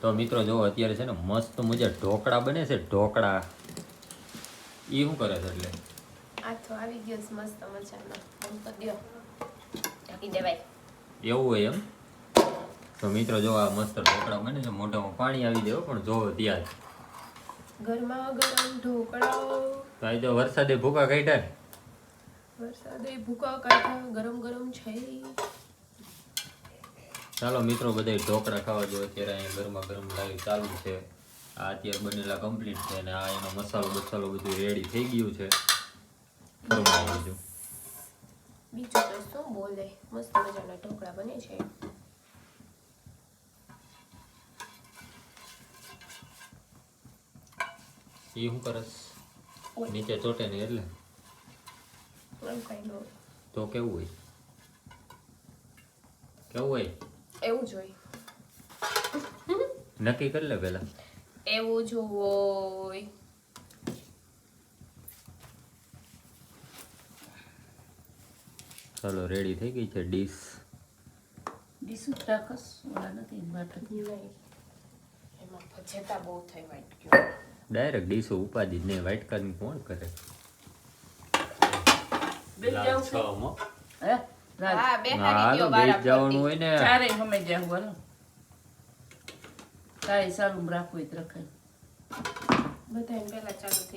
તો મિત્રો જો અત્યારે છે ને મસ્ત મજા ઢોકળા બને છે ઢોકળા એ શું કરે છે એટલે આ તો આવી ગયો છે મસ્ત મજાનો આમ તો દ્યો ઢાંકી દેવાય એવું હોય એમ તો મિત્રો જો આ મસ્ત ઢોકળા બને છે મોઢામાં પાણી આવી જાય પણ જોવો ત્યાં ગરમા ગરમ ઢોકળાઓ તો આ જો વરસાદે ભૂકા કાઢ્યા વરસાદે ભૂકા કાઢ્યા ગરમ ગરમ છે ચાલો મિત્રો બધા ઢોકળા ખાવા જો અત્યારે અહીંયા ગરમા ગરમ લાવી ચાલુ છે આ અત્યારે બનેલા કમ્પ્લીટ છે અને આ એનો મસાલો બસાલો બધું રેડી થઈ ગયું છે ફરમાઈ બીજું બીજું તો શું બોલે મસ્ત મજાના ઢોકળા બને છે એ શું કરસ નીચે ચોટે ને એટલે એમ કઈ ન તો કેવું હોય કેવું હોય એવું જ હોય નક્કી કરી લે પેલા એવું જ હોય ચાલો રેડી થઈ ગઈ છે ડીશ નહીં એમાં ભજેતા બહુ થઈ વાઈટ ગયો ડાયરેક્ટ ડીશો ઉપાડી જ નહીં વ્હાઈટ કાર્ડ કોણ કરે હા બે હા તો બેસ જવાનું હોય ને ચારે અમે જાવ બોલો તારે સારું રાખવું હોય તો રખાય બધાને પહેલા ચાલુ થઈ